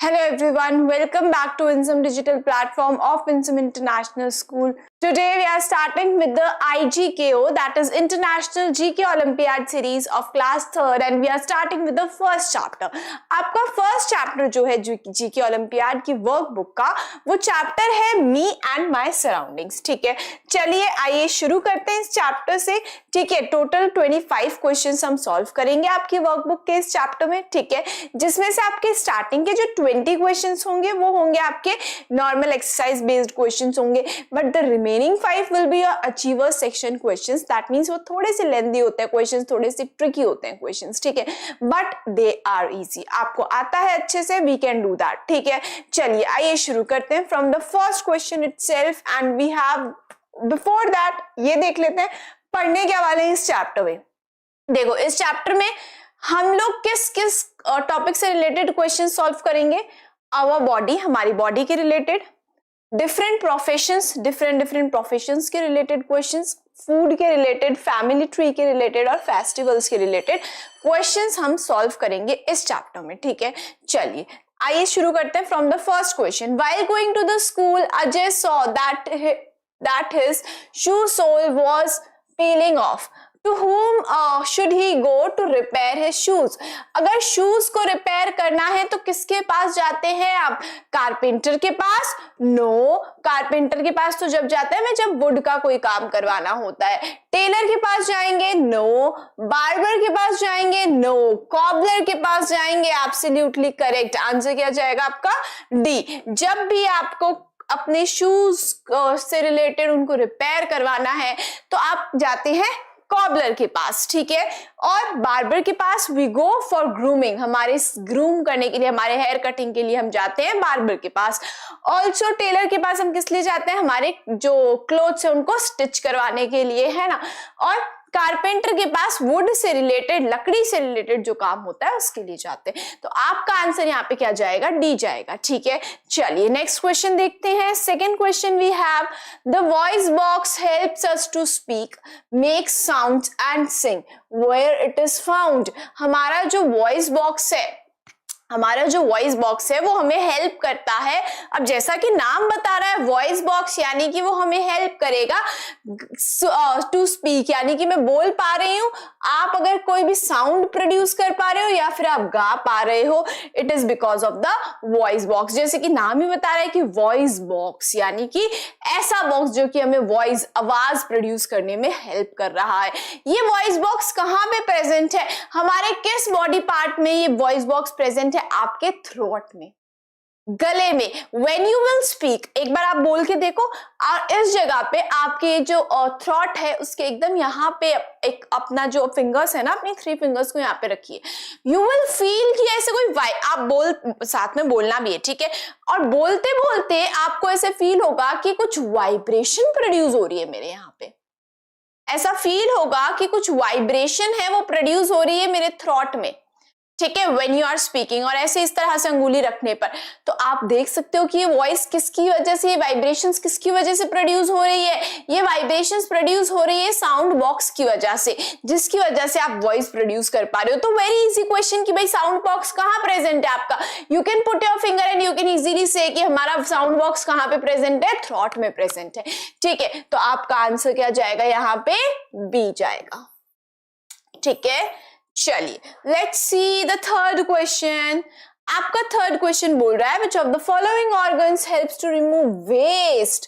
Hello everyone, welcome back to Winsome Digital Platform of Winsome International School. Today we are starting with the IGKO, that is International GK Olympiad Series of Class 3rd and we are starting with the first chapter. आपका first chapter जो है GK Olympiad की workbook का वो chapter है Me and My Surroundings. ठीक है, चलिए आइए शुरू करते हैं इस chapter से. ठीक है, टोटल 25 क्वेश्चंस हम सॉल्व करेंगे आपकी वर्कबुक के इस चैप्टर में. ठीक है, जिसमें से आपके स्टार्टिंग के जो 20 क्वेश्चंस होंगे वो होंगे आपके नॉर्मल एक्सरसाइज बेस्ड क्वेश्चंस होंगे, but the remaining 5 will be achiever section questions. That means वो थोड़े से लेंथी होते हैं क्वेश्चंस, थोड़े से ट्रिकी होते हैं क्वेश्चंस. ठीक है, बट दे आर इजी. आपको आता है अच्छे से, वी कैन डू दैट. ठीक है, चलिए आइए शुरू करते हैं from the first question itself and we have before that ये देख लेते हैं पढ़ने क्या वाले हैं इस चैप्टर में. देखो इस चैप्टर में हम लोग किस किस टॉपिक से रिलेटेड क्वेश्चन सॉल्व करेंगे. आवर बॉडी, हमारी बॉडी के रिलेटेड, डिफरेंट प्रोफेशंस के रिलेटेड क्वेश्चंस, फूड के रिलेटेड, फैमिली ट्री के रिलेटेड और फेस्टिवल्स के रिलेटेड क्वेश्चंस हम सॉल्व करेंगे इस चैप्टर में. ठीक है, चलिए आइए शुरू करते हैं from the first question. While going to the school Ajay saw that his shoe sole was peeling off. To whom should he go to repair his shoes? अगर शूज को रिपेयर करना है तो किसके पास जाते हैं आप? कारपेंटर के पास? नो, कारपेंटर के पास तो जब जाते हैं जब वुड का कोई काम करवाना होता है. टेलर के पास जाएंगे? नो. बार्बर के पास जाएंगे? नो. कॉबलर के पास जाएंगे? Absolutely correct. आंसर क्या जाएगा आपका? डी. जब भी आपको अपने शूज से रिलेटेड उनको रिपेयर करवाना है तो आप जाते हैं कॉबलर के पास. ठीक है, और बार्बर के पास वी गो फॉर ग्रूमिंग. हमारे ग्रूम करने के लिए, हमारे हेयर कटिंग के लिए हम जाते हैं बार्बर के पास. ऑल्सो टेलर के पास हम किस लिए जाते हैं? हमारे जो क्लोथ्स है उनको स्टिच करवाने के लिए, है ना. और कारपेंटर के पास वुड से रिलेटेड, लकड़ी से रिलेटेड जो काम होता है उसके लिए जाते हैं. तो आपका आंसर यहाँ पे क्या जाएगा? डी जाएगा. ठीक है, चलिए नेक्स्ट क्वेश्चन देखते हैं. Second question we have the voice box helps us to speak, make sounds and sing, where it is found. हमारा जो वॉइस बॉक्स है वो हमें हेल्प करता है. अब जैसा कि नाम बता रहा है वॉइस बॉक्स, यानी कि वो हमें हेल्प करेगा टू स्पीक, यानी कि मैं बोल पा रही हूं. आप अगर कोई भी साउंड प्रोड्यूस कर पा रहे हो या फिर आप गा पा रहे हो, it is because of the voice box. जैसे कि नाम ही बता रहा है कि वॉइस बॉक्स, यानी कि ऐसा बॉक्स जो कि हमें वॉइस, आवाज प्रोड्यूस करने में हेल्प कर रहा है. ये वॉइस बॉक्स कहाँ पे प्रेजेंट है? हमारे किस बॉडी पार्ट में ये वॉइस बॉक्स प्रेजेंट है? आपके थ्रोट में, गले में. When you will speak, एक बार आप बोल के देखो और इस जगह पे आपके जो थ्रोट है उसके एकदम यहाँ पे एक अपना जो फिंगर्स है ना, अपनी 3 फिंगर्स को यहाँ पे रखिए. यू विल फील कि ऐसे कोई आप साथ में बोलना भी है. ठीक है, और बोलते बोलते आपको ऐसे फील होगा कि कुछ वाइब्रेशन प्रोड्यूस हो रही है मेरे यहाँ पे. ऐसा फील होगा कि कुछ वाइब्रेशन है वो प्रोड्यूस हो रही है मेरे थ्रोट में. ठीक है, व्हेन यू आर स्पीकिंग. और ऐसे इस तरह से अंगुली रखने पर तो आप देख सकते हो कि ये वॉइस किसकी वजह से, ये वाइब्रेशंस किसकी वजह से प्रोड्यूस हो रही है? ये वाइब्रेशंस प्रोड्यूस हो रही है साउंड बॉक्स की वजह से, जिसकी वजह से आप वॉइस प्रोड्यूस कर पा रहे हो. तो वेरी इजी क्वेश्चन कि भाई साउंड बॉक्स कहाँ प्रेजेंट है आपका. You can put your finger and you can easily से कि हमारा साउंड बॉक्स कहाँ पे प्रेजेंट है? थ्रोट में प्रेजेंट है. ठीक है, तो आपका आंसर क्या जाएगा? यहाँ पे बी जाएगा. ठीक है, चलिए let's see the third question. आपका थर्ड क्वेश्चन बोल रहा है which of the following organs helps to remove waste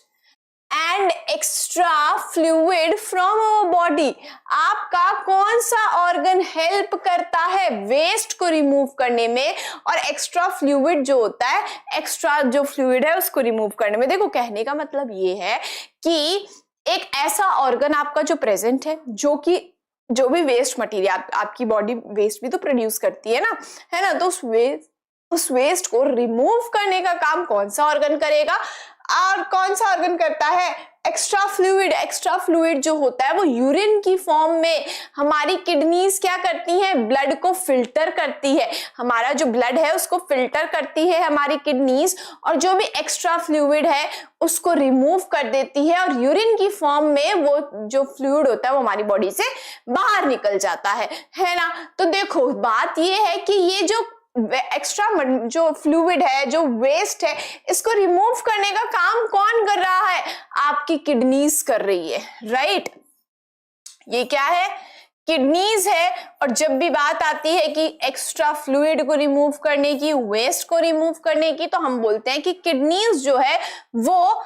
and extra fluid from our body. आपका कौन सा ऑर्गन हेल्प करता है वेस्ट को रिमूव करने में और एक्स्ट्रा फ्लूइड जो होता है, एक्स्ट्रा जो फ्लूइड है उसको रिमूव करने में? देखो कहने का मतलब ये है कि एक ऐसा ऑर्गन आपका जो प्रेजेंट है, जो भी वेस्ट मटेरियल, आपकी बॉडी वेस्ट भी तो प्रोड्यूस करती है ना, है ना. तो उस वेस्ट को रिमूव करने का काम कौन सा ऑर्गन करेगा? और कौन सा ऑर्गन करता है? Extra fluid. एक्स्ट्रा फ्लूइड जो होता है वो यूरिन की फॉर्म में हमारी किडनीज क्या करती हैं? ब्लड को फिल्टर करती है. हमारा जो ब्लड है उसको फिल्टर करती है हमारी किडनीज, और जो भी एक्स्ट्रा फ्लूइड है उसको रिमूव कर देती है और यूरिन की फॉर्म में वो जो फ्लूइड होता है वो हमारी बॉडी से बाहर निकल जाता है ना. तो देखो बात ये है कि ये जो एक्स्ट्रा जो फ्लूइड है, जो वेस्ट है, इसको रिमूव करने का काम कौन कर रहा है? आपकी किडनीज कर रही है, राइट? ये क्या है? किडनीज है। और जब भी बात आती है कि एक्स्ट्रा फ्लूइड को रिमूव करने की, वेस्ट को रिमूव करने की, तो हम बोलते हैं कि किडनीज जो है वो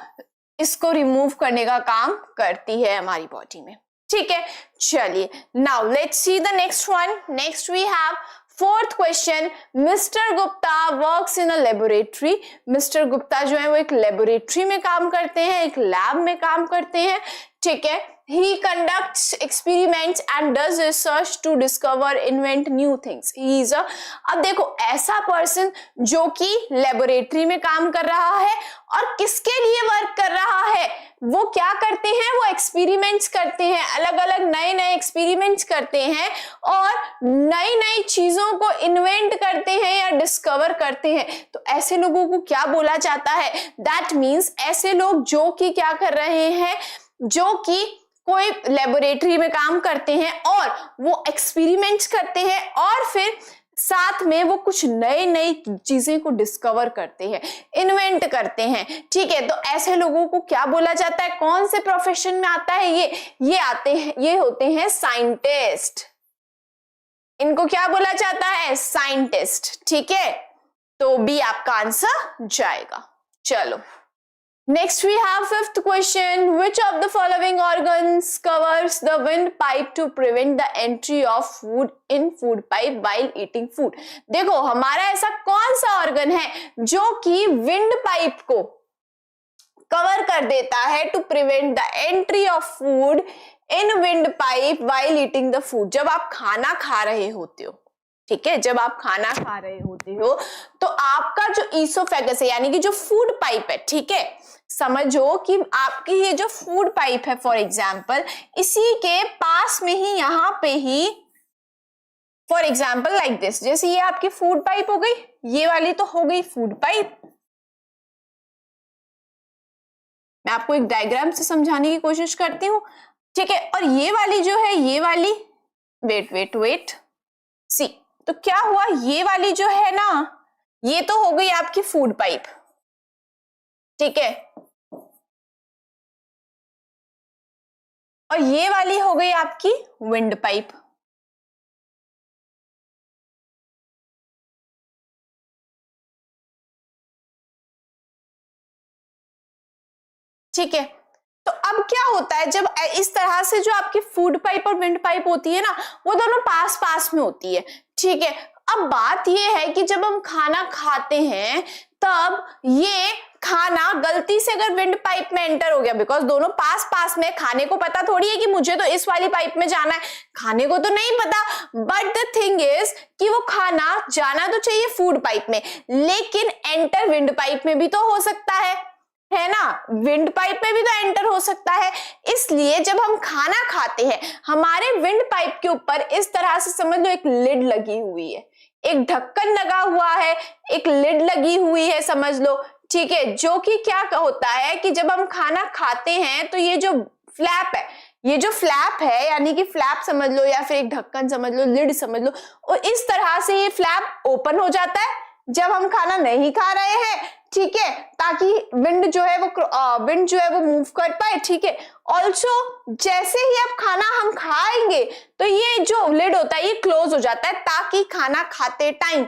इसको रिमूव करने का काम करती है हमारी बॉडी में, ठीक है? चलिए, now let's see the next one. Next we have fourth question, mister Gupta works in a laboratory. Mister Gupta जो है वो एक लेबोरेटरी में काम करते हैं, एक लैब में काम करते हैं, ठीक है? He conducts experiments and does research to discover, invent new things. He is a, अब देखो ऐसा पर्सन जो कि लेबोरेटरी में काम कर रहा है और किसके लिए वर्क कर रहा है? वो क्या करते हैं? वो एक्सपेरिमेंट्स करते हैं, अलग अलग नए नए एक्सपेरिमेंट्स करते हैं और नई नई चीजों को इन्वेंट करते हैं या डिस्कवर करते हैं। तो ऐसे लोगों को क्या बोला जाता है? दैट मीन्स ऐसे लोग जो कि क्या कर रहे हैं, जो कि कोई लेबोरेटरी में काम करते हैं और वो एक्सपेरिमेंट्स करते हैं और फिर साथ में वो कुछ नए नई चीजें को डिस्कवर करते हैं, इन्वेंट करते हैं, ठीक है? तो ऐसे लोगों को क्या बोला जाता है? कौन से प्रोफेशन में आता है ये होते हैं साइंटिस्ट। इनको क्या बोला जाता है? साइंटिस्ट, ठीक है? तो बी आपका आंसर जाएगा। चलो, next we have fifth question, which of the following organs covers the windpipe to prevent the entry of food in food pipe while eating food? देखो हमारा ऐसा कौन सा ऑर्गन है जो कि विंड पाइप को कवर कर देता है to prevent the entry of food in wind pipe while eating the food? जब आप खाना खा रहे होते हो, ठीक है? जब आप खाना खा रहे होते हो तो आपका जो ईसोफेगस है यानी कि जो फूड पाइप है, ठीक है, समझो कि आपकी ये जो फूड पाइप है फॉर एग्जाम्पल, इसी के पास में ही यहां पे ही फॉर एग्जाम्पल लाइक दिस, जैसे ये आपकी फूड पाइप हो गई, ये वाली तो हो गई फूड पाइप। मैं आपको एक डायग्राम से समझाने की कोशिश करती हूं, ठीक है? और ये वाली जो है, ये वाली वेट सी, तो क्या हुआ, ये वाली जो है ना, ये तो हो गई आपकी फूड पाइप, ठीक है? और ये वाली हो गई आपकी विंड पाइप। ठीक है? तो अब क्या होता है, जब इस तरह से जो आपकी फूड पाइप और विंड पाइप होती है ना, वो दोनों पास पास में होती है, ठीक है? अब बात ये है कि जब हम खाना खाते हैं तब ये खाना गलती से अगर विंड पाइप में एंटर हो गया, बिकॉज दोनों पास पास में, खाने को पता थोड़ी है कि मुझे तो इस वाली पाइप में जाना है, खाने को तो नहीं पता, बट द थिंग इज कि वो खाना जाना तो चाहिए फूड पाइप में, लेकिन एंटर विंड पाइप में भी तो हो सकता है ना? विंड पाइप में भी तो एंटर हो सकता है। इसलिए जब हम खाना खाते हैं, हमारे विंड पाइप के ऊपर इस तरह से समझ लो एक लिड लगी हुई है, एक ढक्कन लगा हुआ है, एक लिड लगी हुई है, समझ लो, ठीक है? जो कि क्या होता है कि जब हम खाना खाते हैं तो ये जो फ्लैप है, ये जो फ्लैप है यानी कि फ्लैप समझ लो या फिर एक ढक्कन समझ लो, लिड समझ लो, और इस तरह से ये फ्लैप ओपन हो जाता है जब हम खाना नहीं खा रहे हैं, ठीक है? ताकि विंड जो है वो मूव कर पाए, ठीक है? ऑल्सो जैसे ही आप खाना हम खाएंगे तो ये जो लिड होता है ये क्लोज हो जाता है, ताकि खाना खाते टाइम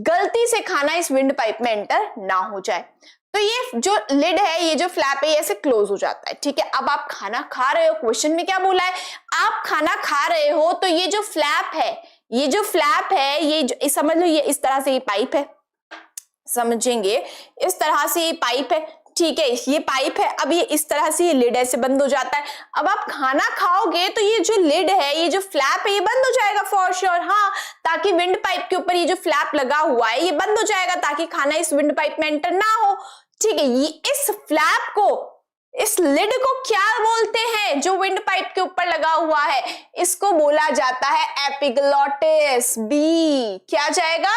गलती से खाना इस विंड पाइप में एंटर ना हो जाए। तो ये जो लिड है, ये जो फ्लैप है, ये ऐसे क्लोज हो जाता है, ठीक है? अब आप खाना खा रहे हो, क्वेश्चन में क्या बोला है, आप खाना खा रहे हो तो ये जो फ्लैप है, ये समझ लो, ये इस तरह से ये पाइप है, समझेंगे, इस तरह से ये पाइप है, ठीक है? ये पाइप है, अब ये इस तरह से ये लिड ऐसे बंद हो जाता है। अब आप खाना खाओगे तो ये जो लिड है, ये जो फ्लैप है, ये बंद हो जाएगा फॉर श्योर, हाँ, ताकि विंड पाइप के ऊपर ये जो फ्लैप लगा हुआ है ये बंद हो जाएगा, ताकि खाना इस विंड पाइप में एंटर ना हो, ठीक है? ये इस फ्लैप को, इस लिड को क्या बोलते हैं, जो विंड पाइप के ऊपर लगा हुआ है, इसको बोला जाता है एपिग्लॉटिस। बी क्या जाएगा?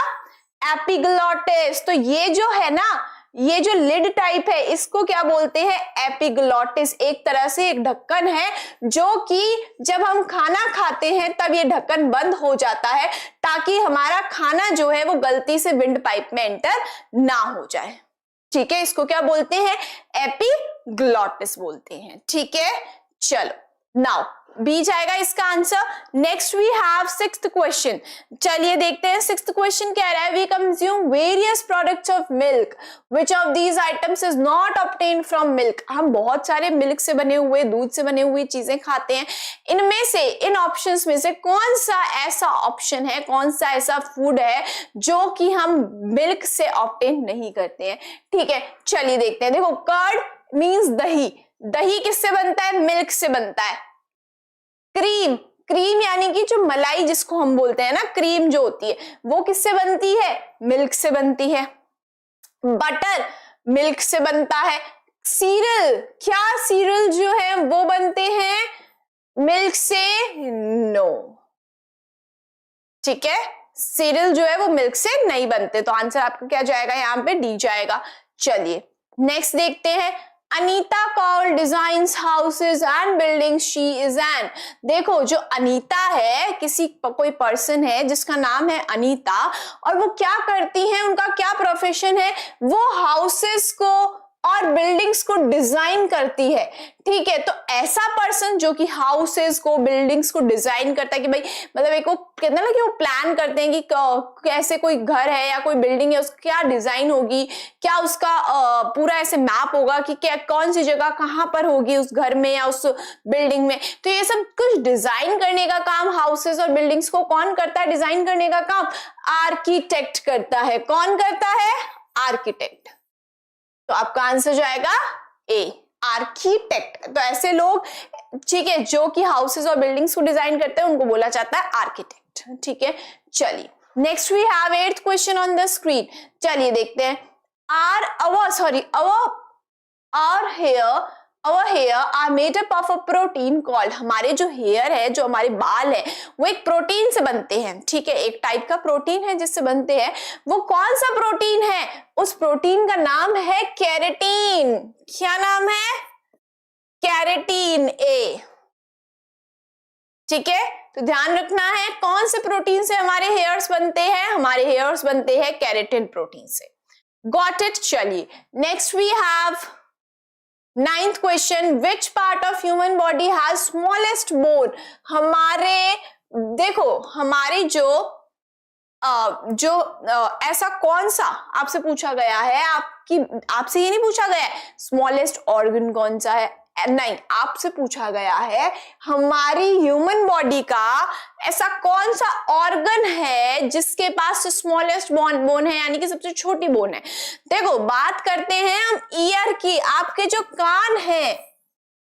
एपिग्लॉटिस। तो ये जो है ना, ये जो लिड टाइप है इसको क्या बोलते हैं, एपिग्लॉटिस। एक तरह से एक ढक्कन है जो कि जब हम खाना खाते हैं तब ये ढक्कन बंद हो जाता है ताकि हमारा खाना जो है वो गलती से विंड पाइप में एंटर ना हो जाए। ठीक है, इसको क्या बोलते हैं, एपिग्लॉटिस बोलते हैं। ठीक है, चलो नाउ बी जाएगा इसका answer. Next we have sixth question. चलिए देखते हैं सिक्स्थ क्वेश्चन कह रहा है, we consume various products of milk, which of these items is not obtained from milk. हम बहुत सारे मिल्क से बने हुए, दूध से बने हुए चीजें खाते हैं, इनमें से, इन ऑप्शंस में से कौन सा ऐसा ऑप्शन है, कौन सा ऐसा फूड है जो कि हम मिल्क से ऑब्टेन नहीं करते हैं। ठीक है, चलिए देखते हैं। देखो, कर्ड मीन्स दही, दही किससे बनता है, मिल्क से बनता है। क्रीम, क्रीम यानी कि जो मलाई जिसको हम बोलते हैं ना, क्रीम जो होती है वो किससे बनती है, मिल्क से बनती है। बटर मिल्क से बनता है। सीरियल, क्या सीरियल जो है वो बनते हैं मिल्क से, नो। ठीक है, सीरियल जो है वो मिल्क से नहीं बनते, तो आंसर आपका क्या जाएगा, यहाँ पे डी जाएगा। चलिए नेक्स्ट देखते हैं। Anita Kaul designs houses and building, she is an. देखो, जो अनीता है, कोई पर्सन है जिसका नाम है अनीता, और वो क्या करती हैं, उनका क्या प्रोफेशन है, वो हाउसेस को और बिल्डिंग्स को डिजाइन करती है। ठीक है, तो ऐसा पर्सन जो कि हाउसेस को, बिल्डिंग्स को डिजाइन करता है कि भाई, मतलब एक वो कहते हैं ना कि वो प्लान करते हैं कि कैसे कोई घर है या कोई बिल्डिंग है उसकी क्या डिजाइन होगी, क्या उसका पूरा ऐसे मैप होगा कि क्या कौन सी जगह कहाँ पर होगी उस घर में या उस बिल्डिंग में। तो ये सब कुछ डिजाइन करने का काम हाउसेस और बिल्डिंग्स को कौन करता है, डिजाइन करने का काम आर्किटेक्ट करता है। कौन करता है, आर्किटेक्ट। तो आपका आंसर जाएगा ए, आर्किटेक्ट। तो ऐसे लोग, ठीक है, जो कि हाउसेस और बिल्डिंग्स को डिजाइन करते हैं उनको बोला जाता है आर्किटेक्ट। ठीक है, चलिए next we have 8th question on the screen. चलिए देखते हैं। Our hair are made up of a protein called, हमारे जो हेयर है, जो हमारे बाल है, वो एक प्रोटीन से बनते हैं। ठीक है, एक टाइप का प्रोटीन है जिससे बनते हैं। वो कौन सा प्रोटीन है, उस प्रोटीन का नाम है केराटिन। क्या नाम है, केराटिन, ए। ठीक है, तो ध्यान रखना है कौन से प्रोटीन से हमारे हेयर्स बनते हैं, हमारे हेयर्स बनते हैं केराटिन प्रोटीन से। Got it. चलिए next we have 9th question, which part of human body has smallest bone. देखो, हमारी ऐसा कौन सा आपसे पूछा गया है, आपसे ये नहीं पूछा गया है स्मॉलेस्ट ऑर्गन कौन सा है, नहीं, आपसे पूछा गया है हमारी ह्यूमन बॉडी का ऐसा कौन सा ऑर्गन है जिसके पास स्मॉलेस्ट बोन है, यानी कि सबसे छोटी बोन है। देखो, बात करते हैं हम ईयर की। आपके जो कान है,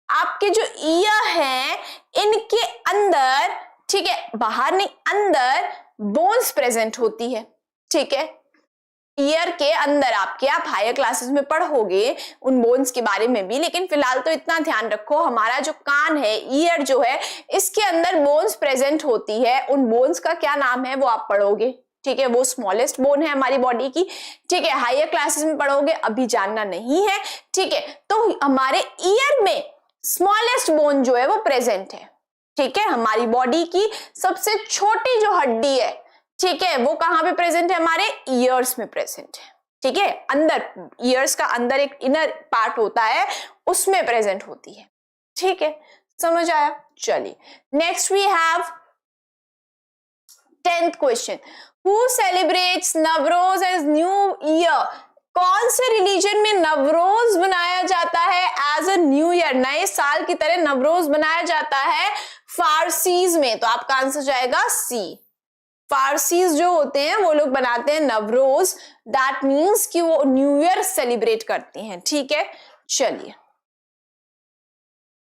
आपके जो ईयर है, इनके अंदर, ठीक है, बाहर नहीं, अंदर बोन्स प्रेजेंट होती है। ठीक है, ईयर के अंदर आपके, आप हायर क्लासेस में पढ़ोगे उन बोन्स के बारे में भी, लेकिन फिलहाल तो इतना ध्यान रखो, हमारा जो कान है, ईयर जो है, इसके अंदर बोन्स प्रेजेंट होती है। उन बोन्स का क्या नाम है वो आप पढ़ोगे। ठीक है, वो स्मॉलेस्ट बोन है हमारी बॉडी की। ठीक है, हायर क्लासेस में पढ़ोगे, अभी जानना नहीं है। ठीक है, तो हमारे ईयर में स्मॉलेस्ट बोन जो है वो प्रेजेंट है। ठीक है, हमारी बॉडी की सबसे छोटी जो हड्डी है, ठीक है, वो कहां पे प्रेजेंट है, हमारे ईयर्स में प्रेजेंट है। ठीक है, अंदर, ईयर्स का अंदर एक इनर पार्ट होता है, उसमें प्रेजेंट होती है। ठीक है, समझ आया। चलिए next we have 10th question, who celebrates Navroz as new year. कौन से रिलीजन में नवरोज बनाया जाता है एज अ न्यू ईयर, नए साल की तरह नवरोज बनाया जाता है फारसीज में। तो आपका आंसर जाएगा सी। फारसीज जो होते हैं वो लोग बनाते हैं नवरोज, दैट मीन्स कि वो न्यू ईयर सेलिब्रेट करते हैं। ठीक है, चलिए।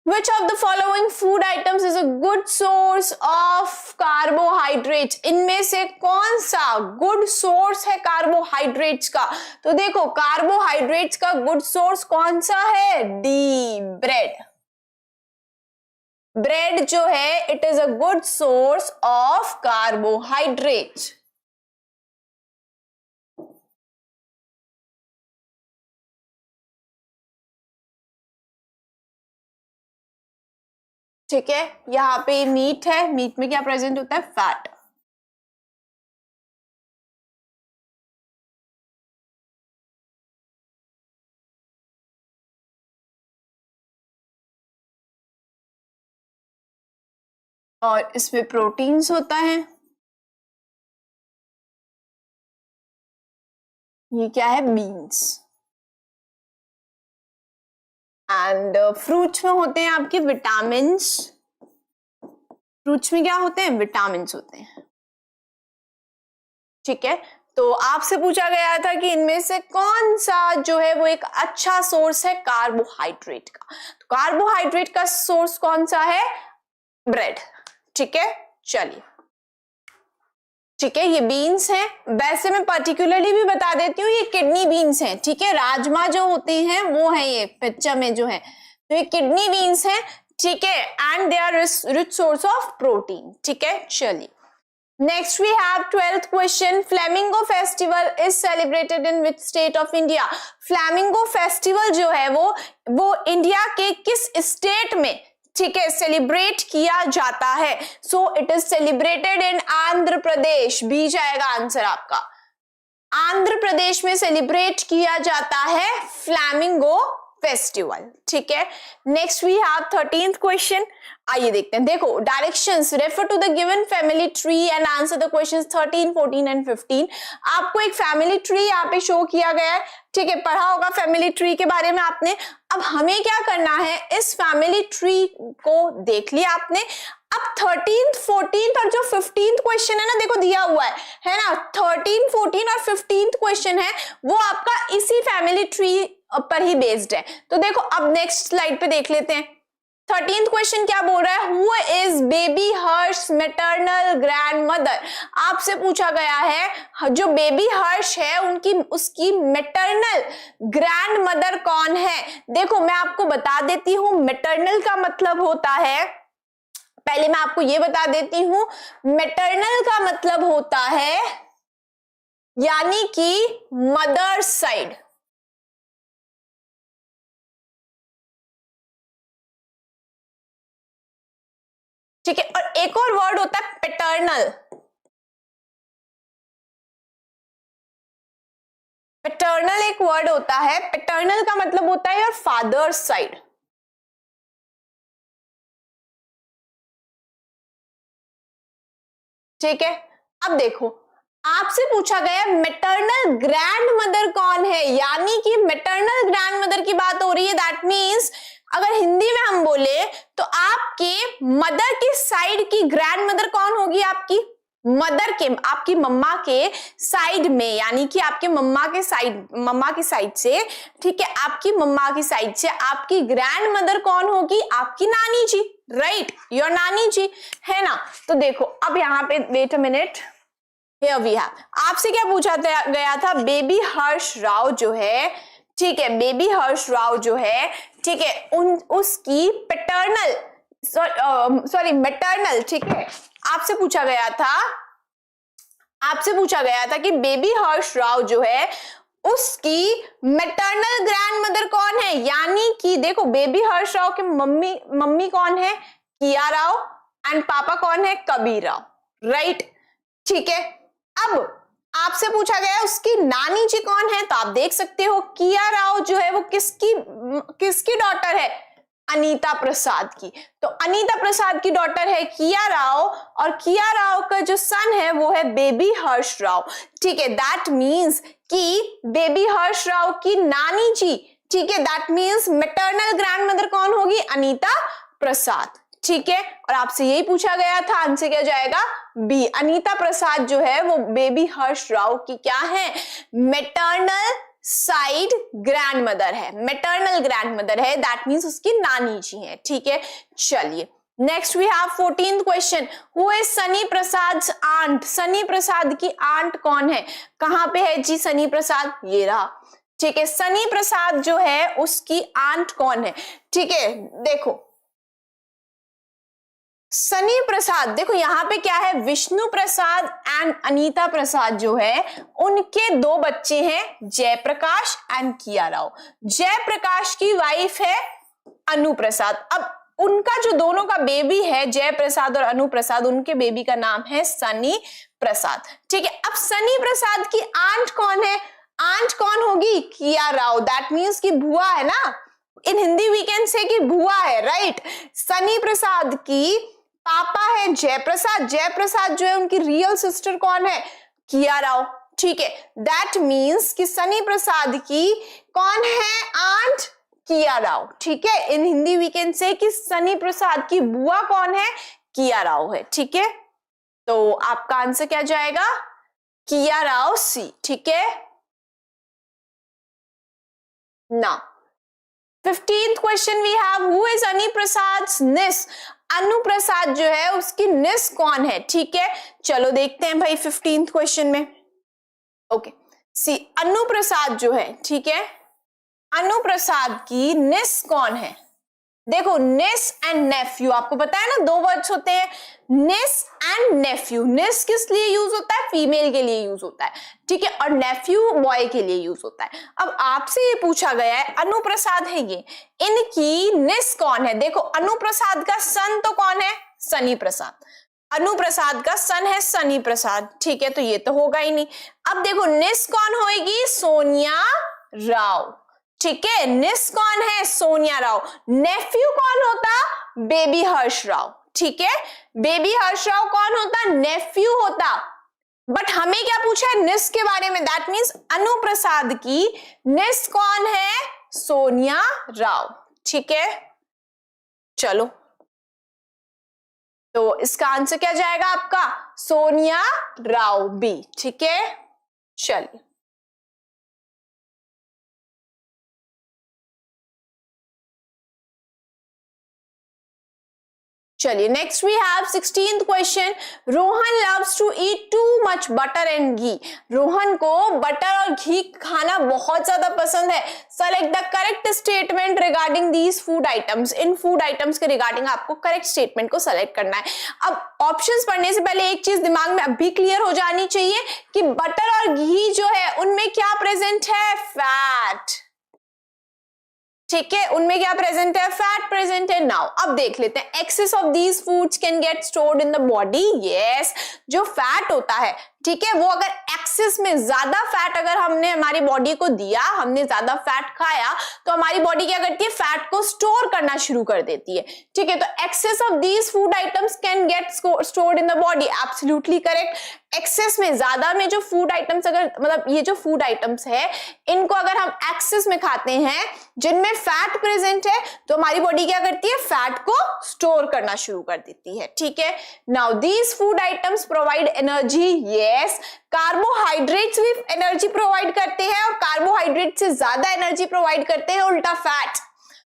Which of the following food items is a good source of carbohydrates? इनमें से कौन सा गुड सोर्स है कार्बोहाइड्रेट्स का? तो देखो, कार्बोहाइड्रेट्स का गुड सोर्स कौन सा है, डी, ब्रेड। ब्रेड जो है, it is a good source of carbohydrate. ठीक है, यहाँ पे मीट है, मीट में क्या प्रेजेंट होता है, फैट। और इसमें प्रोटीन्स होता है। ये क्या है, बीन्स। एंड फ्रूट्स में होते हैं आपके विटामिन्स। फ्रूट्स में क्या होते हैं, विटामिन्स होते हैं। ठीक है, तो आपसे पूछा गया था कि इनमें से कौन सा जो है वो एक अच्छा सोर्स है कार्बोहाइड्रेट का। तो कार्बोहाइड्रेट का सोर्स कौन सा है, ब्रेड। ठीक है, चलिए, ठीक है, ये बीन्स हैं। वैसे मैं पर्टिकुलरली भी बता देती हूँ, ये किडनी बीन्स हैं। ठीक है, राजमा जो होते हैं वो है ये पिक्चर में जो है, तो ये किडनी बीन्स हैं। ठीक है, and they are rich source of protein. ठीक है, चलिए, next we have 12th question. Flamingo festival is celebrated in which state of India. Flamingo festival जो है वो इंडिया के किस स्टेट में, ठीक है, सेलिब्रेट किया जाता है। So it is celebrated in Andhra Pradesh. B जाएगा आंसर आपका, आंध्र प्रदेश में सेलिब्रेट किया जाता है फ्लैमिंगो फेस्टिवल। ठीक है, next we have 13th question. आइए देखते हैं। देखो, directions, refer to the given family tree and answer the questions 13, 14 and 15। आपको एक फैमिली ट्री यहाँ पे शो किया गया है। ठीक है, पढ़ा होगा फैमिली ट्री के बारे में आपने। अब हमें क्या करना है, इस फैमिली ट्री को देख लिया आपने। अब 13th, 14th और जो 15th क्वेश्चन है ना, देखो दिया हुआ है ना, 13, 14 और 15th क्वेश्चन है वो आपका इसी फैमिली ट्री पर ही बेस्ड है। तो देखो, अब नेक्स्ट स्लाइड पे देख लेते हैं। 13th क्वेश्चन क्या बोल रहा है, who is baby Harsh maternal grand mother. आपसे पूछा गया है जो बेबी हर्ष है उसकी मैटरनल ग्रैंड मदर कौन है। देखो, मैं आपको बता देती हूं, मैटरनल का मतलब होता है, पहले मैं आपको ये बता देती हूं, मैटरनल का मतलब होता है यानी कि मदर साइड। ठीक है, और एक और वर्ड होता है पैटर्नल। पैटर्नल एक वर्ड होता है, पैटर्नल का मतलब होता है योर फादर साइड। ठीक है, अब देखो, आपसे पूछा गया मैटरनल ग्रैंड मदर कौन है, यानी कि मैटरनल ग्रैंड मदर की बात हो रही है। दैट मीन्स अगर हिंदी में हम बोले तो आपके मदर की साइड की ग्रैंड मदर कौन होगी, आपकी मदर के, आपकी मम्मा के साइड में, यानी कि आपके मम्मा की साइड से, ठीक है, आपकी मम्मा की साइड से आपकी ग्रैंड मदर कौन होगी, आपकी नानी जी। राइट, योर नानी जी, है ना। तो देखो, अब यहाँ पे wait a minute, here we have, आपसे क्या पूछा गया था, बेबी हर्ष राव जो है, ठीक है, बेबी हर्ष राव जो है, ठीक है, उसकी पैटर्नल सॉरी मैटरनल, ठीक है, आपसे पूछा गया था कि बेबी हर्ष राव जो है उसकी मैटरनल ग्रैंड मदर कौन है, यानी कि देखो, बेबी हर्ष राव के मम्मी कौन है, किया राव, एंड पापा कौन है, कबीर राव। राइट, ठीक है, अब आपसे पूछा गया उसकी नानी जी कौन है, तो आप देख सकते हो किया राव जो है वो किसकी डॉटर है, अनीता प्रसाद की। तो अनीता प्रसाद की डॉटर है किया राव, और किया राव का जो सन है वो है बेबी हर्ष राव। ठीक है, दैट मीन्स कि बेबी हर्ष राव की नानी जी, ठीक है, that means maternal grand mother कौन होगी, अनीता प्रसाद। ठीक है, और आपसे यही पूछा गया था, आंसर क्या जाएगा, बी। अनीता प्रसाद जो है वो बेबी हर्ष राव की क्या है, मैटरनल साइड ग्रैंड मदर है, मैटरनल ग्रैंड मदर है, दैट मीन्स उसकी नानी जी है। ठीक है, चलिए, next we have 14th question, who is Sunny Prasad aunt. Sunny Prasad की आंट कौन है, कहां पे है जी सनी प्रसाद, ये रहा। ठीक है, सनी प्रसाद जो है उसकी आंट कौन है। ठीक है, देखो सनी प्रसाद, देखो यहाँ पे क्या है, विष्णु प्रसाद एंड अनीता प्रसाद जो है उनके दो बच्चे हैं, जयप्रकाश एंड किया राव। जयप्रकाश की वाइफ है अनु प्रसाद। अब उनका जो दोनों का बेबी है जय प्रसाद और अनु प्रसाद, उनके बेबी का नाम है सनी प्रसाद। ठीक है, अब सनी प्रसाद की आंट कौन है? आंट कौन होगी? किया राव। दैट मीन्स कि बुआ है ना, इन हिंदी वी कैन से कि बुआ है, राइट। सनी प्रसाद की पापा है जयप्रसाद, जयप्रसाद जो है उनकी रियल सिस्टर कौन है? किया राव। ठीक है, दैट मीन्स कि सनी प्रसाद की कौन है आंट? किया राव। ठीक है, इन हिंदी वी कैन से कि सनी प्रसाद की बुआ कौन है? किया राव है। ठीक है, तो आपका आंसर क्या जाएगा? किया राव सी। ठीक है, now 15th question we have, who is Anu Prasad's niece? Anu प्रसाद जो है उसकी निस कौन है? ठीक है, चलो देखते हैं भाई 15th क्वेश्चन में। ओके, सी अनु प्रसाद जो है, ठीक है, अनु प्रसाद की निस कौन है? देखो, निस एंड नेफ्यू, आपको पता है ना दो वर्ड्स होते हैं, निस एंड नेफ्यू। निस किस लिए यूज होता है? फीमेल के लिए यूज होता है। ठीक है, और नेफ्यू बॉय के लिए यूज होता है। अब आपसे ये पूछा गया है, अनु प्रसाद है ये, इनकी निस कौन है? देखो, अनु प्रसाद का सन तो कौन है? सनी प्रसाद। अनु प्रसाद का सन है सनी प्रसाद। ठीक है, तो ये तो होगा ही नहीं। अब देखो, निस कौन होगी? सोनिया राव। ठीक है, निस कौन है? सोनिया राव। नेफ्यू कौन होता? बेबी हर्ष राव। ठीक है, बेबी हर्ष राव कौन होता? नेफ्यू होता। बट हमें क्या पूछा है? निस के बारे में। दैट मीन्स अनु प्रसाद की निस कौन है? सोनिया राव। ठीक है, चलो, तो इसका आंसर क्या जाएगा आपका? सोनिया राव बी। ठीक है, चलिए चलिए next we have 16th question, Rohan loves to eat too much butter and ghee. Rohan को बटर और घी खाना बहुत ज्यादा पसंद है। Select the correct statement regarding these food items. इन फूड आइटम्स के रिगार्डिंग आपको करेक्ट स्टेटमेंट को सेलेक्ट करना है। अब ऑप्शंस पढ़ने से पहले एक चीज दिमाग में अभी क्लियर हो जानी चाहिए कि बटर और घी जो है उनमें क्या प्रेजेंट है? फैट। ठीक है, उनमें क्या प्रेजेंट है? फैट प्रेजेंट है। नाउ अब देख लेते हैं, excess of these foods can get stored in the body. Yes, जो फैट होता है, ठीक है, वो अगर एक्सेस में ज्यादा फैट अगर हमने हमारी बॉडी को दिया, हमने ज्यादा फैट खाया, तो हमारी बॉडी क्या करती है? फैट को स्टोर करना शुरू कर देती है। ठीक है, तो excess of these food items can get stored in the body. Absolutely correct. Excess में, ज्यादा में जो फूड आइटम्स अगर, मतलब ये जो फूड आइटम्स है, इनको अगर हम एक्सेस में खाते हैं जिनमें फैट प्रेजेंट है, तो हमारी बॉडी क्या करती है? फैट को स्टोर करना शुरू कर देती है। ठीक है, now these food items provide energy. Yes, carbohydrates भी एनर्जी प्रोवाइड करते हैं, और कार्बोहाइड्रेट से ज्यादा एनर्जी प्रोवाइड करते हैं उल्टा फैट।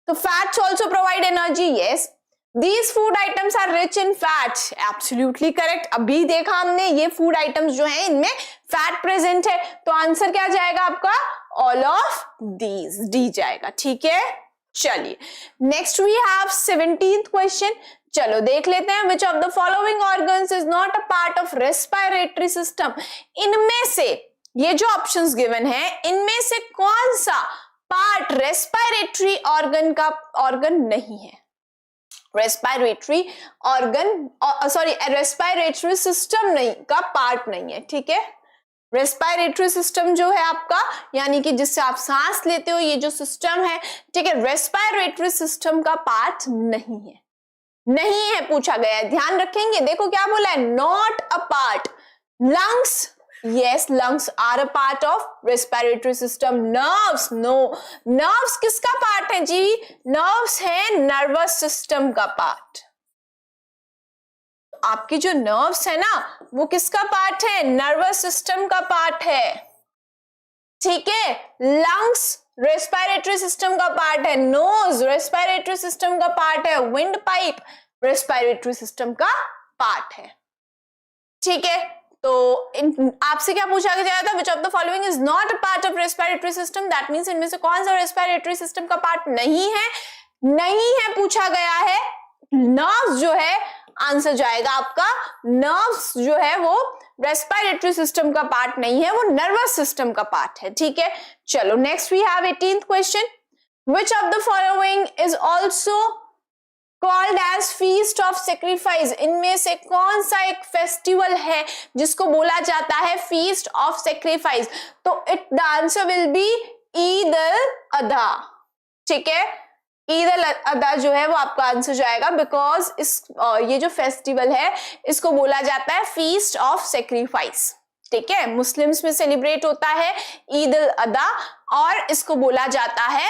तो fats also provide energy. Yes, These food items are rich in fat. Absolutely correct. अभी देखा हमने, ये फूड आइटम्स जो हैं इनमें फैट प्रेजेंट है, तो आंसर क्या जाएगा आपका? ऑल ऑफ दीज, डी जाएगा। ठीक है, चलिए next we have 17th question. चलो देख लेते हैं, which of the following organs is not a part of respiratory system. इनमें से, ये जो ऑप्शंस गिवन है, इनमें से कौन सा पार्ट रेस्पिरेटरी ऑर्गन का ऑर्गन नहीं है? Respiratory organ, sorry respiratory system नहीं का पार्ट नहीं है। ठीक है, रेस्पिरेटरी सिस्टम जो है आपका, यानी कि जिससे आप सांस लेते हो, ये जो सिस्टम है, ठीक है, रेस्पिरेटरी सिस्टम का पार्ट नहीं है। नहीं है पूछा गया है, ध्यान रखेंगे। देखो क्या बोला है? Not a part. Lungs, yes, lungs are a part of respiratory system. nerves, no, nerves किसका पार्ट है जी? nerves है नर्वस सिस्टम का पार्ट। आपकी जो nerves है ना, वो किसका पार्ट है? नर्वस सिस्टम का पार्ट है। ठीक है, lungs रेस्पिरेटरी सिस्टम का पार्ट है, नोज रेस्पिरेटरी सिस्टम का पार्ट है, विंड पाइप रेस्पिरेटरी सिस्टम का पार्ट है। ठीक है, तो आपसे क्या पूछा गया था? विच of the following is not a part of respiratory system. That means इनमें से कौन सा रेस्पिरेटरी सिस्टम का पार्ट नहीं है? नहीं है पूछा गया है। नर्व्स जो है, आंसर जाएगा आपका, नर्व्स जो है वो रेस्पिरेटरी सिस्टम का पार्ट नहीं है, वो नर्वस सिस्टम का पार्ट है। ठीक है, चलो next we have 18th question, which of the following is also called as feast of sacrifice, इनमें से कौन सा एक फेस्टिवल है जिसको बोला जाता है फीस्ट ऑफ सेक्रीफाइस? तो it the answer will be Eid al Adha, ठीक है, ईद अल अधा जो है वो आपका आंसर जाएगा, बिकॉज इस ये जो फेस्टिवल है इसको बोला जाता है फीस्ट ऑफ सेक्रीफाइस, ठीक है, मुस्लिम्स में सेलिब्रेट होता है ईद अल अधा और इसको बोला जाता है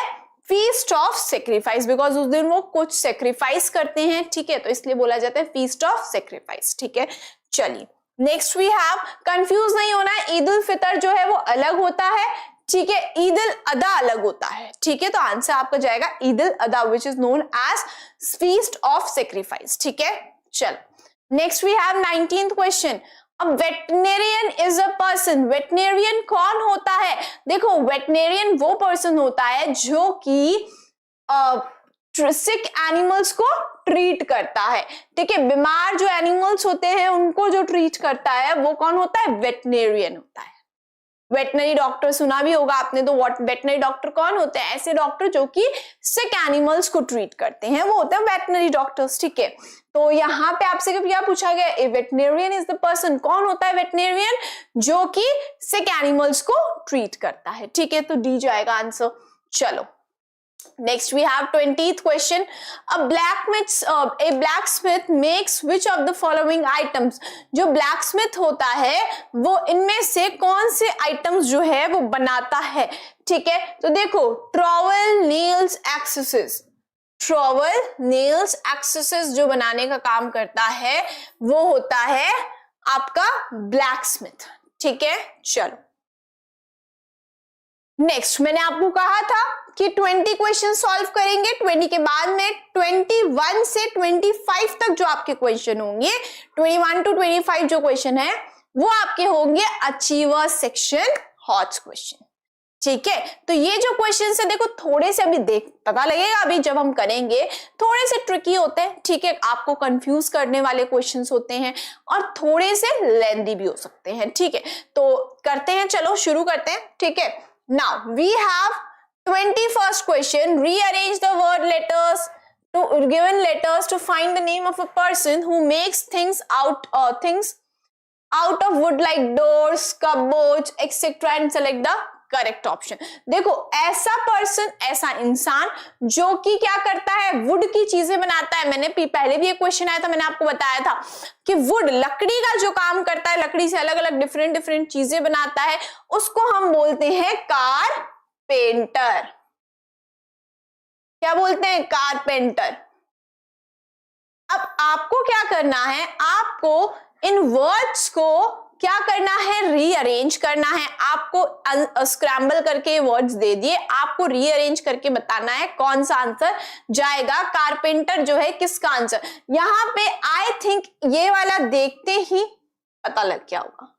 फीस्ट ऑफ सेक्रीफाइस, बिकॉज उस दिन वो कुछ सेक्रीफाइस करते हैं, ठीक है, तो इसलिए बोला जाता है फीस्ट ऑफ सेक्रीफाइस, ठीक है। चलिए नेक्स्ट वी हैव, कंफ्यूज नहीं होना है, ईद उल फितर जो है वो अलग होता है, ठीक है, ईद अल अधा अलग होता है, ठीक है, तो आंसर आपका जाएगा Eid al Adha which is known as feast of sacrifice, ठीक है। चलो next we have 19th question, अब veterinarian is a person, veterinarian कौन होता है? देखो वेटनेरियन वो पर्सन होता है जो कि सिक एनिमल्स को ट्रीट करता है, ठीक है, बीमार जो एनिमल्स होते हैं उनको जो ट्रीट करता है वो कौन होता है? वेटनेरियन होता है। वेटनरी डॉक्टर सुना भी होगा आपने, तो वेटनरी डॉक्टर कौन होते हैं? ऐसे डॉक्टर जो कि सिक एनिमल्स को ट्रीट करते हैं, वो होते हैं वेटनरी डॉक्टर्स, ठीक है। तो यहाँ पे आपसे क्या पूछा गया? ए वेटनेरियन इज द पर्सन, कौन होता है वेटनेरियन? जो कि सिक एनिमल्स को ट्रीट करता है, ठीक है, तो डी जाएगा आंसर। चलो next we have 20th question, a blacksmith makes which of the following items, जो blacksmith होता है वो इनमें से कौन से आइटम्स जो है वो बनाता है, ठीक है, तो देखो trowel, nails, accessories, trowel, nails, accessories जो बनाने का काम करता है वो होता है आपका ब्लैकस्मिथ, ठीक है। चलो नेक्स्ट, मैंने आपको कहा था कि 20 क्वेश्चन सॉल्व करेंगे, 20 के बाद में 21 से 25 तक जो आपके क्वेश्चन होंगे, 21 to 25 जो क्वेश्चन है वो आपके होंगे अचीवर सेक्शन हॉट क्वेश्चन, ठीक है। तो ये जो क्वेश्चन है देखो थोड़े से अभी पता लगेगा, अभी जब हम करेंगे थोड़े से ट्रिकी होते हैं, ठीक है, आपको कंफ्यूज करने वाले क्वेश्चंस होते हैं और थोड़े से लेंथी भी हो सकते हैं, ठीक है। तो करते हैं, चलो शुरू करते हैं, ठीक है। Now we have 21st question, rearrange the word letters to given letters to find the name of a person who makes things out of wood like doors, cupboards, etc. and select the correct option। देखो ऐसा person, ऐसा इंसान जो कि क्या करता है? Would की चीजें बनाता है। मैंने पहले भी एक क्वेश्चन आया था, मैंने आपको बताया था कि वुड लकड़ी का जो काम करता है, लकड़ी से अलग अलग डिफरेंट चीजें बनाता है, उसको हम बोलते हैं कारपेंटर। क्या बोलते हैं? कारपेंटर। अब आपको क्या करना है? आपको इन वर्ड्स को क्या करना है? रीअरेंज करना है। आपको स्क्रैम्बल करके वर्ड्स दे दिए, आपको रीअरेंज करके बताना है कौन सा आंसर जाएगा। कारपेंटर जो है किसका आंसर? यहां पे आई थिंक ये वाला देखते ही पता लग गया होगा,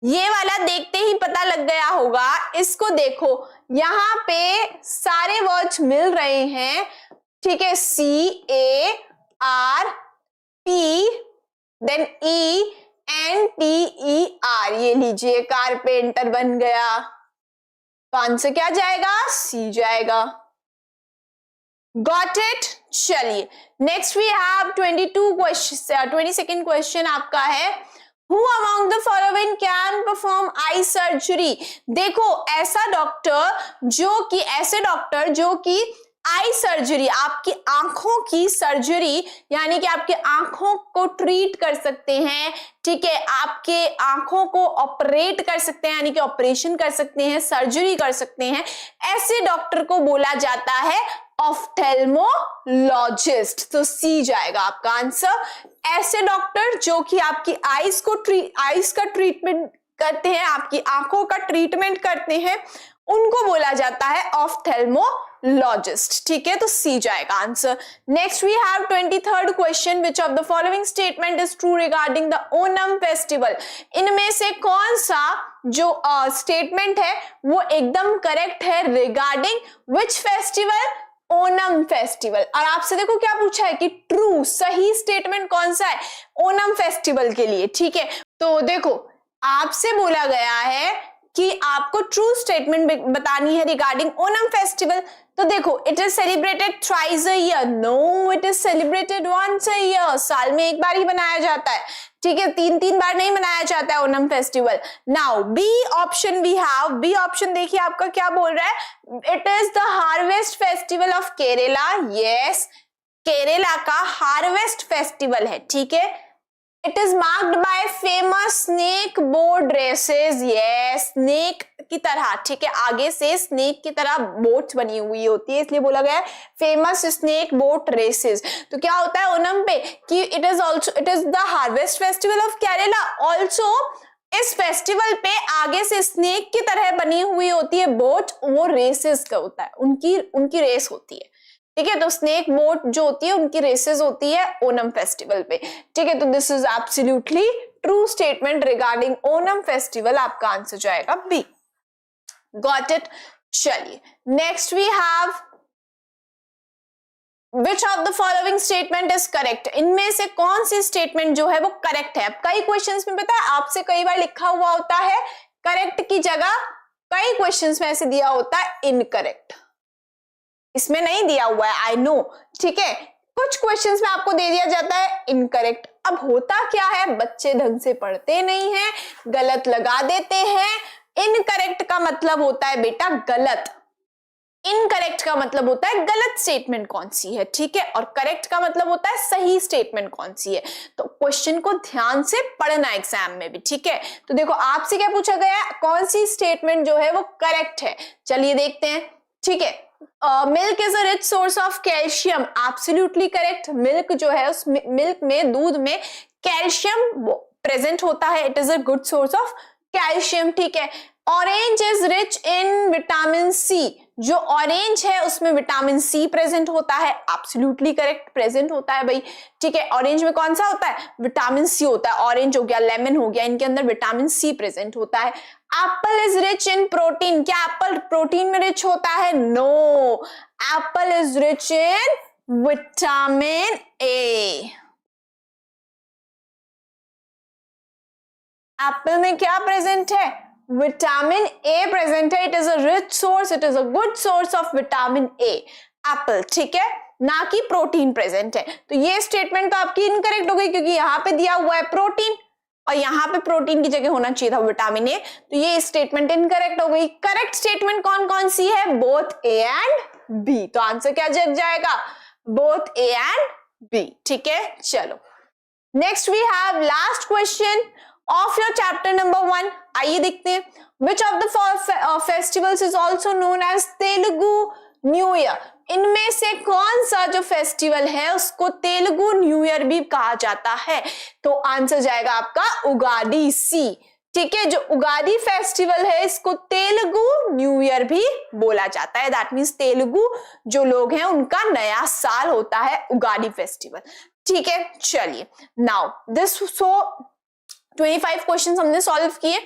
ये वाला देखते ही पता लग गया होगा। इसको देखो, यहां पे सारे वर्ड्स मिल रहे हैं, ठीक है, CARP देन ENTER, ये लीजिए कारपेंटर बन गया। तो आंसर क्या जाएगा? सी जाएगा। Got it? चलिए next we have 22nd question आपका है, Who among the following can perform eye surgery? देखो ऐसे डॉक्टर जो कि आई सर्जरी, आपकी आंखों की सर्जरी, यानी कि आपके आंखों को ट्रीट कर सकते हैं, ठीक है, आपके आंखों को ऑपरेट कर सकते हैं, यानी कि ऑपरेशन कर सकते हैं, सर्जरी कर सकते हैं, ऐसे डॉक्टर को बोला जाता है ऑफ्थेल्मोलॉजिस्ट। तो सी जाएगा आपका आंसर। ऐसे डॉक्टर जो कि आपकी आईज का ट्रीटमेंट करते हैं, आपकी आंखों का ट्रीटमेंट करते हैं, उनको बोला जाता है ऑफ्थेल्मोलॉजिस्ट, ठीक है, तो सी जाएगा answer. Next we have 23rd question, which of the following statement is true regarding the Onam festival? इनमें से कौन सा जो स्टेटमेंट है वो एकदम करेक्ट है regarding which festival? Onam festival. और आपसे देखो क्या पूछा है कि ट्रू, सही स्टेटमेंट कौन सा है ओनम फेस्टिवल के लिए, ठीक है। तो देखो आपसे बोला गया है कि आपको ट्रू स्टेटमेंट बतानी है रिगार्डिंग ओणम फेस्टिवल। तो देखो, it is celebrated thrice a year, no it is celebrated once a year, साल में एक बार ही मनाया जाता है, ठीक है, 3 बार नहीं मनाया जाता है Onam festival. Now B option we have, B option देखिए आपका क्या बोल रहा है, it is the harvest festival of Kerala, yes Kerala का हार्वेस्ट फेस्टिवल है, ठीक है। It is marked by famous snake boat races, yes snake की तरह, ठीक है, आगे से स्नेक की तरह बोट्स बनी हुई होती है, इसलिए बोला गया है फेमस स्नेक बोट रेसेस। तो क्या होता है ओणम पे कि it is the harvest festival of Kerala, also इस फेस्टिवल पे आगे से स्नेक की तरह बनी हुई होती है बोट, वो रेसेस का होता है, उनकी रेस होती है, ठीक है। तो स्नेक बोट जो होती है उनकी रेसेस होती है ओणम फेस्टिवल पे, ठीक है। तो this is absolutely true statement regarding Onam festival, आपका आंसर जाएगा बी। Got it. चलिए next we have which of the following statement is correct, इनमें से कौन सी स्टेटमेंट जो है वो करेक्ट है। अब कई क्वेश्चंस में पता है आपसे कई बार लिखा हुआ होता है करेक्ट की जगह, कई क्वेश्चंस में ऐसे दिया होता है इनकरेक्ट, इसमें नहीं दिया हुआ है, आई नो, ठीक है, कुछ क्वेश्चंस में आपको दे दिया जाता है इनकरेक्ट। अब होता क्या है, बच्चे ढंग से पढ़ते नहीं हैं, गलत लगा देते हैं। इनकरेक्ट का मतलब होता है बेटा गलत, इनकरेक्ट का मतलब होता है गलत स्टेटमेंट कौन सी है, ठीक है, और करेक्ट का मतलब होता है सही स्टेटमेंट कौन सी है। तो क्वेश्चन को ध्यान से पढ़ना एग्जाम में भी, ठीक है। तो देखो आपसे क्या पूछा गया है, कौन सी स्टेटमेंट जो है वो करेक्ट है, चलिए देखते हैं, ठीक है। Milk is a rich source of calcium, absolutely correct. Milk जो है उस मिल्क में, दूध में कैल्शियम प्रेजेंट होता है, it is a good source of calcium, ठीक है। Orange is rich in vitamin C, जो ऑरेंज है उसमें विटामिन सी प्रेजेंट होता है, एब्सोल्युटली करेक्ट, प्रेजेंट होता है भाई, ठीक है। ऑरेंज में कौन सा होता है, विटामिन सी होता है, ऑरेंज हो गया, लेमन हो गया, इनके अंदर विटामिन सी प्रेजेंट होता है। Apple is rich in protein, क्या एप्पल प्रोटीन में रिच होता है, no, apple is rich in vitamin A. Apple में क्या प्रेजेंट है, विटामिन ए प्रेजेंट है, it is a rich source, it is a good source of vitamin A, apple, ठीक है, ना कि प्रोटीन प्रेजेंट है। तो ये स्टेटमेंट तो आपकी इनकरेक्ट हो गई, क्योंकि यहां पे दिया हुआ है प्रोटीन और यहाँ पे प्रोटीन की जगह होना चाहिए था विटामिन ए, तो ये स्टेटमेंट इनकरेक्ट हो गई। करेक्ट स्टेटमेंट कौन कौन सी है, बोथ ए एंड बी, तो आंसर क्या जग जाएगा, बोथ ए एंड बी, ठीक है। चलो next we have last question of your chapter number 1, आइए देखते हैं। Which of the festivals is also known as Telugu new year, इनमें से कौन सा जो फेस्टिवल है उसको तेलुगु न्यू ईयर भी कहा जाता है, तो आंसर जाएगा आपका उगाड़ी, सी, ठीक है। जो उगाड़ी फेस्टिवल है इसको तेलुगु न्यू ईयर भी बोला जाता है, दैट मीन्स तेलुगु जो लोग हैं उनका नया साल होता है उगाड़ी फेस्टिवल, ठीक है। चलिए नाउ दिस, सो 25 क्वेश्चन हमने सॉल्व किए।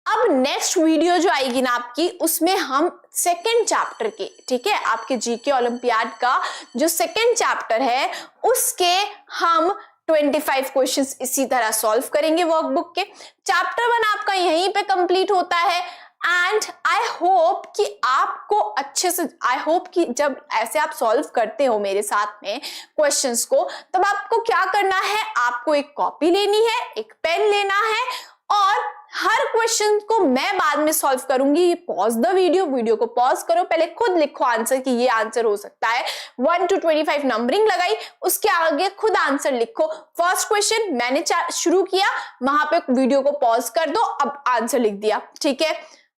अब नेक्स्ट वीडियो जो आएगी ना आपकी, उसमें हम सेकेंड चैप्टर के, ठीक है, आपके जीके ओलंपियाड का जो सेकेंड चैप्टर है उसके हम 25 क्वेश्चंस इसी तरह सॉल्व करेंगे वर्कबुक के। चैप्टर 1 आपका यहीं पे कंप्लीट होता है एंड आई होप कि आपको अच्छे से, आई होप कि जब ऐसे आप सॉल्व करते हो मेरे साथ में क्वेश्चंस को, तब आपको क्या करना है, आपको एक कॉपी लेनी है, एक पेन लेना है और हर क्वेश्चन को मैं बाद में सॉल्व करूंगी। पॉज द वीडियो को पॉज करो, पहले खुद लिखो आंसर कि ये आंसर हो सकता है, 1 to 25 नंबरिंग लगाई, उसके आगे खुद आंसर लिखो। फर्स्ट क्वेश्चन मैंने शुरू किया, वहां पे वीडियो को पॉज कर दो, अब आंसर लिख दिया, ठीक है।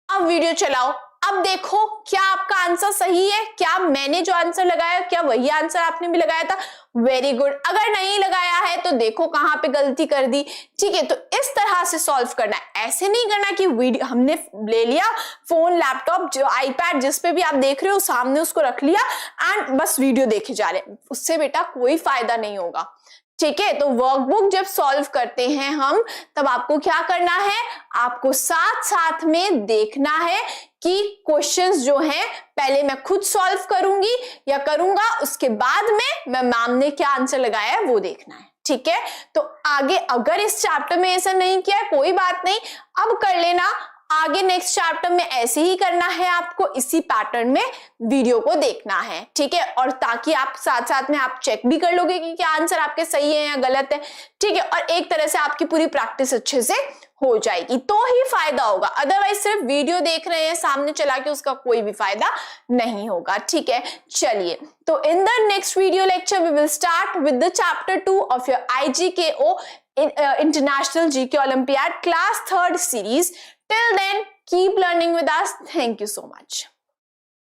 अब वीडियो चलाओ, अब देखो क्या आपका आंसर सही है, क्या मैंने जो आंसर लगाया क्या वही आंसर आपने भी लगाया था, वेरी गुड। अगर नहीं लगाया है तो देखो कहां पे गलती कर दी, ठीक है। तो इस तरह से सॉल्व करना है, ऐसे नहीं करना कि वीडियो हमने ले लिया, फोन, लैपटॉप, जो आईपैड जिस पे भी आप देख रहे हो सामने उसको रख लिया एंड बस वीडियो देखे जा रहे, उससे बेटा कोई फायदा नहीं होगा, ठीक है। तो वर्कबुक जब सॉल्व करते हैं हम, तब आपको क्या करना है, आपको साथ साथ में देखना है कि क्वेश्चंस जो हैं पहले मैं खुद सॉल्व करूंगी या करूंगा, उसके बाद में मैं मैम ने क्या आंसर लगाया है वो देखना है, ठीक है। तो आगे अगर इस चैप्टर में ऐसा नहीं किया है कोई बात नहीं, अब कर लेना, आगे नेक्स्ट चैप्टर में ऐसे ही करना है, आपको इसी पैटर्न में वीडियो को देखना है, ठीक है। और ताकि आप साथ साथ में आप चेक भी कर लोगे कि क्या आंसर आपके सही है या गलत है, ठीक है। और एक तरह से आपकी पूरी प्रैक्टिस अच्छे से हो जाएगी, तो ही फायदा होगा। अदरवाइज सिर्फ वीडियो देख रहे हैं सामने चला के, उसका कोई भी फायदा नहीं होगा, ठीक है। चलिए, तो in the next video lecture we will start with the chapter 2 of your IGKO International GK Olympiad Class 3rd series. Till then, keep learning with us. Thank you so much.